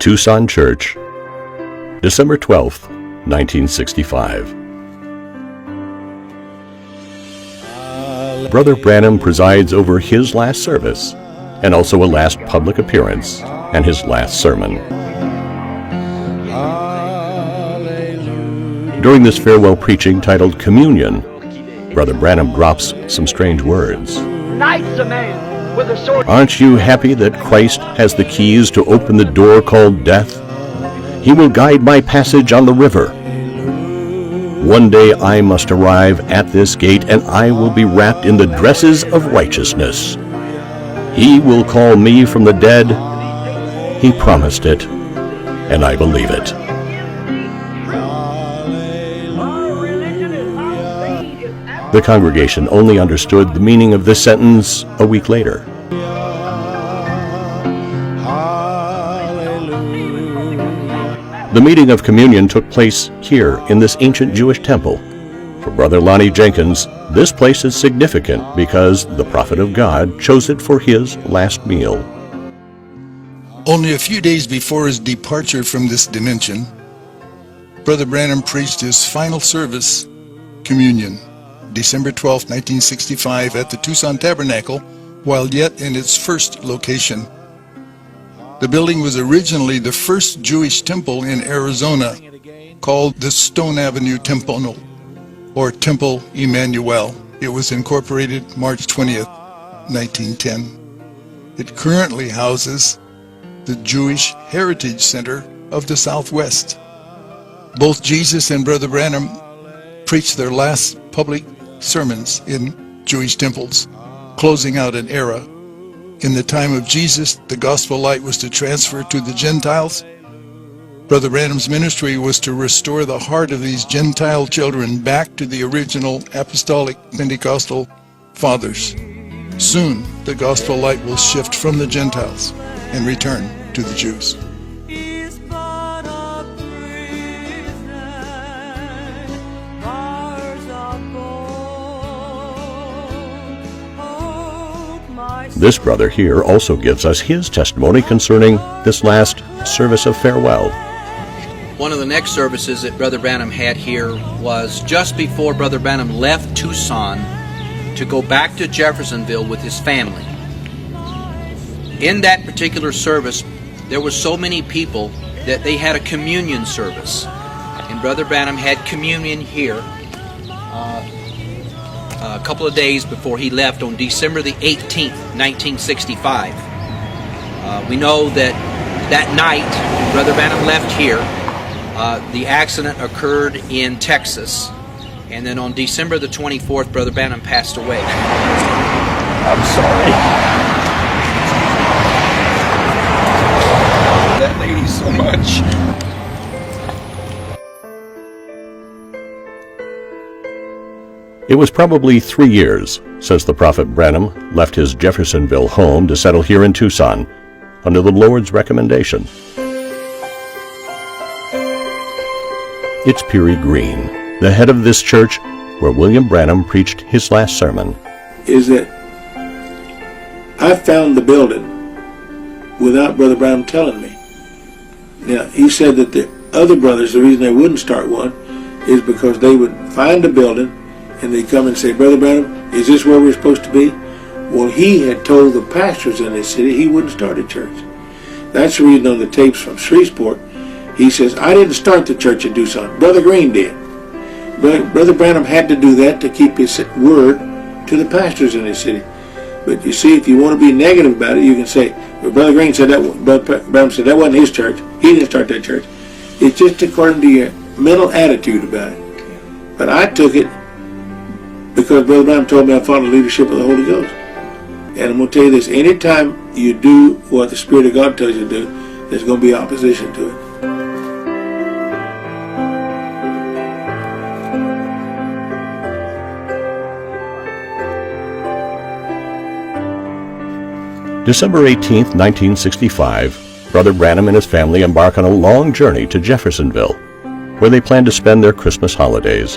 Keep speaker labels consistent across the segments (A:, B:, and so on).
A: Tucson Church, December 12th, 1965. Brother Branham presides over his last service, and also a last public appearance, and his last sermon. During this farewell preaching titled Communion, Brother Branham drops some strange words. Aren't you happy that Christ has the keys to open the door called death? He will guide my passage on the river. One day I must arrive at this gate, and I will be wrapped in the dresses of righteousness. He will call me from the dead. He promised it, and I believe it. The congregation only understood the meaning of this sentence a week later. The meeting of communion took place here in this ancient Jewish temple. For Brother Lonnie Jenkins, this place is significant because the prophet of God chose it for his last meal.
B: Only a few days before his departure from this dimension, Brother Branham preached his final service, Communion, December 12, 1965, at the Tucson Tabernacle, while yet in its first location. The building was originally the first Jewish temple in Arizona, called the Stone Avenue Temple, or Temple Emmanuel. It was incorporated March 20th, 1910. It currently houses the Jewish Heritage Center of the Southwest. Both Jesus and Brother Branham preached their last public sermons in Jewish temples, closing out an era. In the time of Jesus, the gospel light was to transfer to the Gentiles. Brother Branham's ministry was to restore the heart of these Gentile children back to the original apostolic Pentecostal fathers. Soon, the gospel light will shift from the Gentiles and return to the Jews.
A: This brother here also gives us his testimony concerning this last service of farewell.
C: One of the next services that Brother Branham had here was just before Brother Branham left Tucson to go back to Jeffersonville with his family. In that particular service, there were so many people that they had a communion service. And Brother Branham had communion here a couple of days before he left on December the 18th, 1965. We know that that night Brother Branham left here. The accident occurred in Texas, and then on December the 24th, Brother Branham passed away.
D: I'm sorry. That lady so much.
A: It was probably 3 years since the prophet Branham left his Jeffersonville home to settle here in Tucson under the Lord's recommendation. It's Peary Green, the head of this church where William Branham preached his last sermon.
E: Is that I found the building without Brother Branham telling me. Now, he said that the other brothers, the reason they wouldn't start one is because they would find a building and they'd come and say, Brother Branham, is this where we're supposed to be? Well, he had told the pastors in this city he wouldn't start a church. That's the reason on the tapes from Shreveport, he says, I didn't start the church in Tucson. Brother Green did. Brother Branham had to do that to keep his word to the pastors in his city. But you see, if you want to be negative about it, you can say, well, Brother Green said that, Brother Branham said that wasn't his church. He didn't start that church. It's just according to your mental attitude about it. But I took it because Brother Branham told me I followed the leadership of the Holy Ghost. And I'm going to tell you this, anytime you do what the Spirit of God tells you to do, there's going to be opposition to it.
A: December 18th, 1965, Brother Branham and his family embark on a long journey to Jeffersonville, where they plan to spend their Christmas holidays.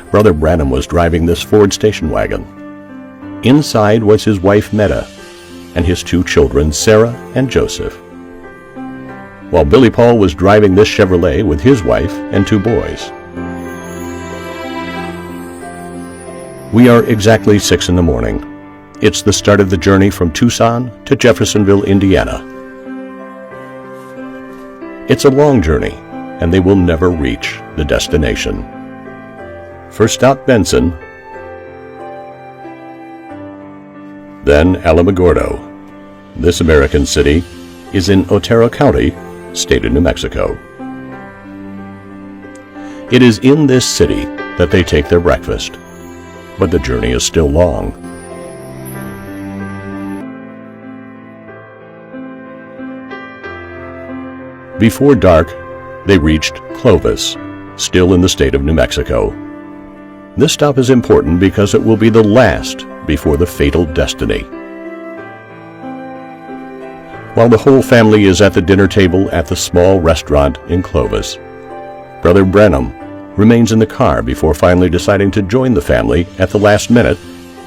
A: Brother Branham was driving this Ford station wagon. Inside was his wife Meta, and his 2 children, Sarah and Joseph. While Billy Paul was driving this Chevrolet with his wife and 2 boys. We are exactly 6 in the morning. It's the start of the journey from Tucson to Jeffersonville, Indiana. It's a long journey, and they will never reach the destination. First stop, Benson, then Alamogordo. This American city is in Otero County, state of New Mexico. It is in this city that they take their breakfast, but the journey is still long. Before dark, they reached Clovis, still in the state of New Mexico. This stop is important because it will be the last before the fatal destiny. While the whole family is at the dinner table at the small restaurant in Clovis, Brother Branham remains in the car before finally deciding to join the family at the last minute,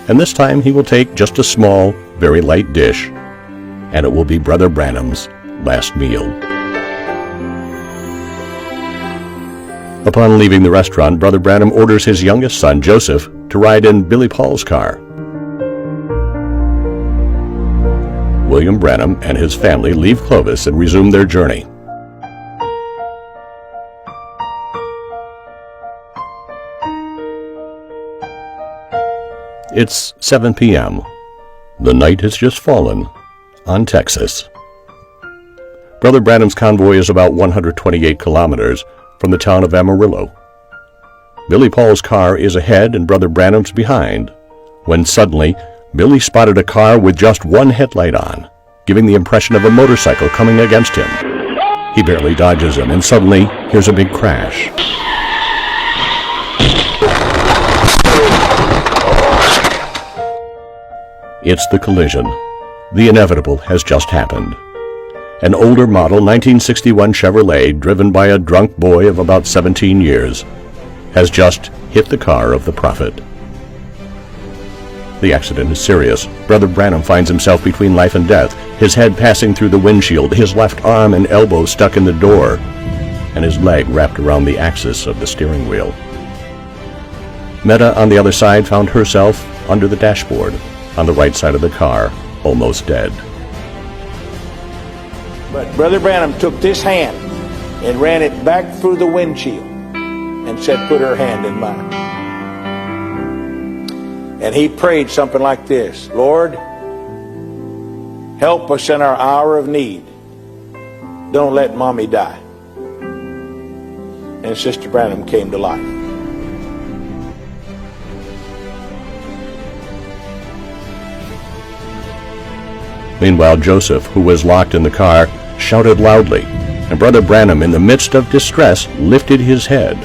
A: and this time he will take just a small, very light dish, and it will be Brother Branham's last meal. Upon leaving the restaurant, Brother Branham orders his youngest son, Joseph, to ride in Billy Paul's car. William Branham and his family leave Clovis and resume their journey. It's 7 p.m. The night has just fallen on Texas. Brother Branham's convoy is about 128 kilometers from the town of Amarillo. Billy Paul's car is ahead and Brother Branham's behind, when suddenly Billy spotted a car with just one headlight on, giving the impression of a motorcycle coming against him. He barely dodges him and suddenly hears a big crash. It's the collision. The inevitable has just happened. An older model 1961 Chevrolet, driven by a drunk boy of about 17 years, has just hit the car of the prophet. The accident is serious. Brother Branham finds himself between life and death, his head passing through the windshield, his left arm and elbow stuck in the door, and his leg wrapped around the axis of the steering wheel. Meta, on the other side, found herself under the dashboard, on the right side of the car, almost dead.
E: But Brother Branham took this hand and ran it back through the windshield and said, "Put her hand in mine." And he prayed something like this: "Lord, help us in our hour of need. Don't let Mommy die." And Sister Branham came to life.
A: Meanwhile, Joseph, who was locked in the car, shouted loudly, and Brother Branham, in the midst of distress, lifted his head.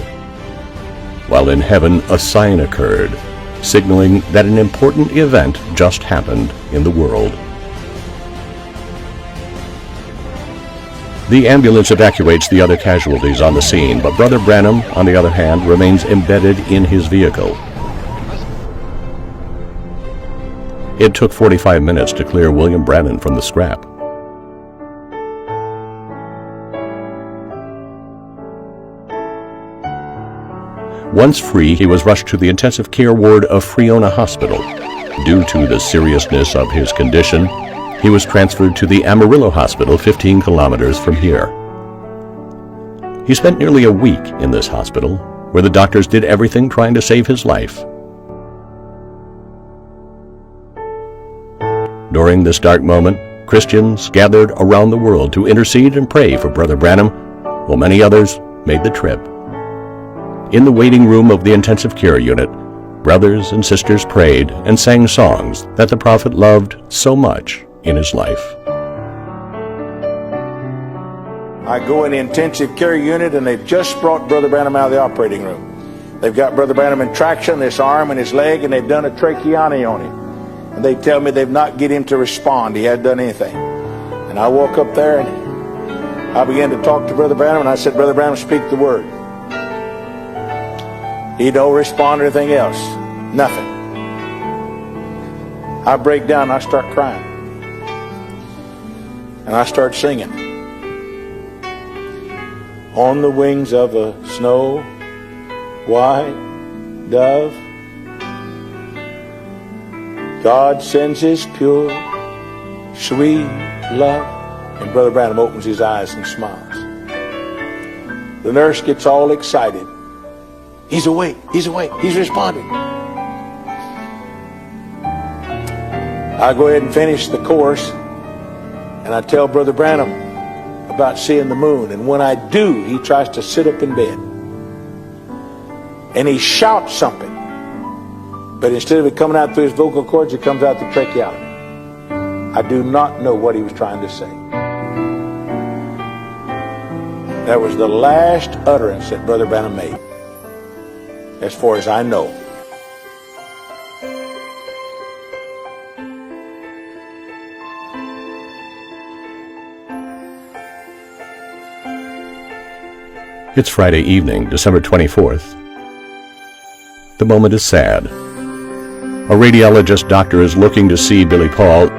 A: While in heaven, a sign occurred, signaling that an important event just happened in the world. The ambulance evacuates the other casualties on the scene, but Brother Branham, on the other hand, remains embedded in his vehicle. It took 45 minutes to clear William Branham from the scrap. Once free, he was rushed to the intensive care ward of Friona Hospital. Due to the seriousness of his condition, he was transferred to the Amarillo Hospital 15 kilometers from here. He spent nearly a week in this hospital, where the doctors did everything trying to save his life. During this dark moment, Christians gathered around the world to intercede and pray for Brother Branham, while many others made the trip. In the waiting room of the intensive care unit, brothers and sisters prayed and sang songs that the prophet loved so much in his life.
E: I go in the intensive care unit and they've just brought Brother Branham out of the operating room. They've got Brother Branham in traction, this arm and his leg, and they've done a tracheotomy on him. And they tell me they've not get him to respond. He hadn't done anything. And I woke up there and I began to talk to Brother Branham, and I said, "Brother Branham, speak the word." He don't respond to anything else. Nothing. I break down and I start crying. And I start singing. On the wings of a snow white dove, God sends his pure, sweet love. And Brother Branham opens his eyes and smiles. The nurse gets all excited. He's awake, he's awake, he's responding. I go ahead and finish the course, and I tell Brother Branham about seeing the moon. And when I do, he tries to sit up in bed. And he shouts something. But instead of it coming out through his vocal cords, it comes out through tracheotomy. I do not know what he was trying to say. That was the last utterance that Brother Branham made, as far as I know.
A: It's Friday evening, December 24th. The moment is sad. A radiologist doctor is looking to see Billy Paul,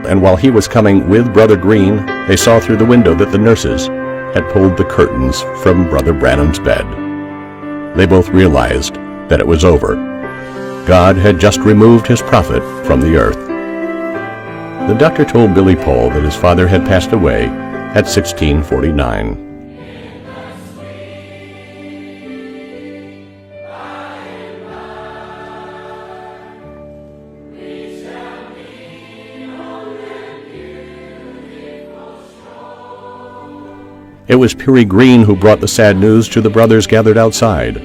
A: and while he was coming with Brother Green, they saw through the window that the nurses had pulled the curtains from Brother Branham's bed. They both realized that it was over. God had just removed his prophet from the earth. The doctor told Billy Paul that his father had passed away at 1649. It was Peary Green who brought the sad news to the brothers gathered outside.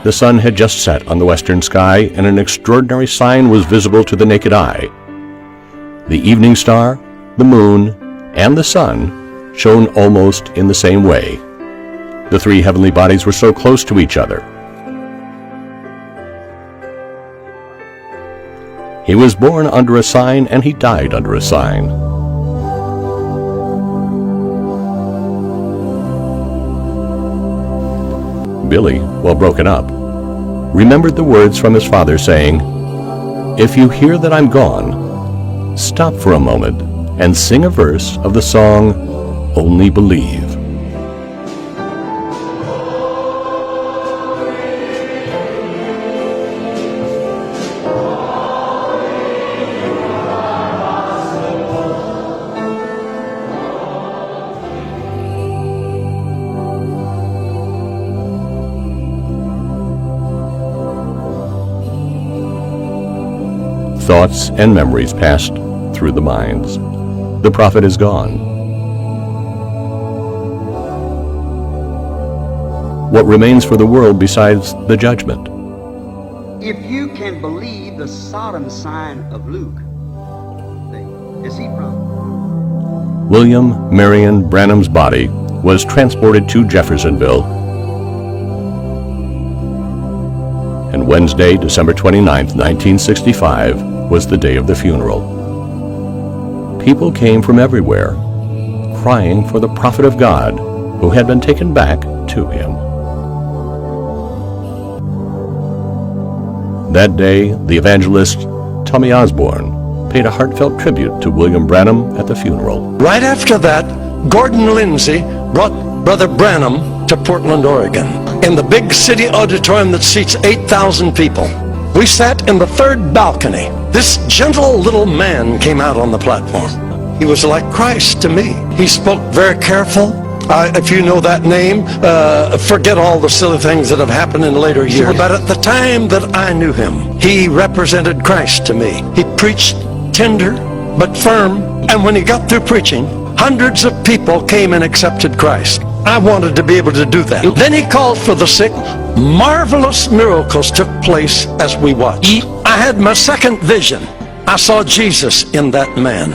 A: The sun had just set on the western sky, and an extraordinary sign was visible to the naked eye. The evening star, the moon, and the sun shone almost in the same way. The three heavenly bodies were so close to each other. He was born under a sign, and he died under a sign. Billy, while broken up, remembered the words from his father saying, "If you hear that I'm gone, stop for a moment and sing a verse of the song, 'Only Believe.'" Thoughts and memories passed through the minds. The prophet is gone. What remains for the world besides the judgment?
F: If you can believe the Sodom sign of Luke, is he from?
A: William Marion Branham's body was transported to Jeffersonville, and Wednesday, December 29th, 1965, was the day of the funeral. People came from everywhere, crying for the prophet of God who had been taken back to him. That day, the evangelist Tommy Osborne paid a heartfelt tribute to William Branham at the funeral.
G: Right after that, Gordon Lindsay brought Brother Branham to Portland, Oregon, in the big city auditorium that seats 8,000 people. We sat in the third balcony. This gentle little man came out on the platform. He was like Christ to me. He spoke very careful. If you know that name, forget all the silly things that have happened in later years. But at the time that I knew him, he represented Christ to me. He preached tender but firm, and when he got through preaching, hundreds of people came and accepted Christ. I wanted to be able to do that. Then he called for the sick. Marvelous miracles took place as we watched. I had my second vision. I saw Jesus in that man.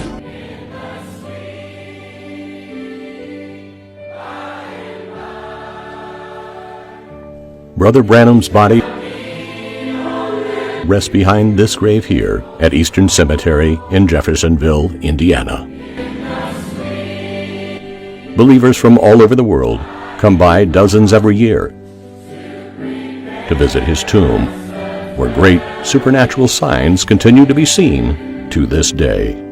A: Brother Branham's body rests behind this grave here at Eastern Cemetery in Jeffersonville, Indiana. Believers from all over the world come by dozens every year to visit his tomb where great supernatural signs continue to be seen to this day.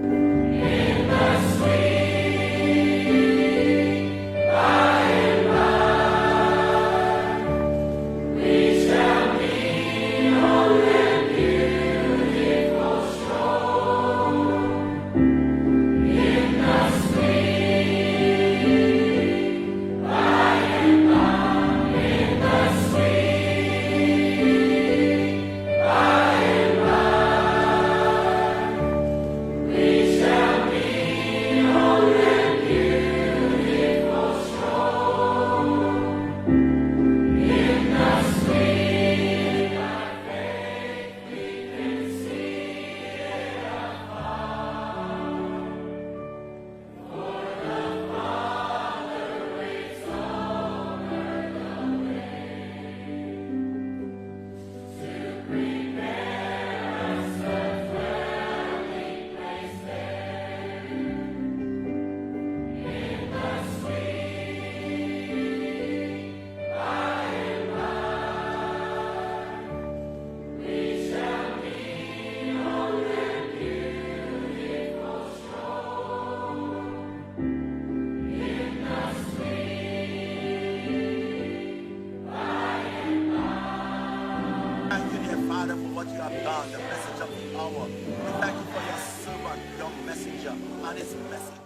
H: Thank you, dear Father, for what you have done, the message of the hour. We thank you for your servant, your messenger, and his message.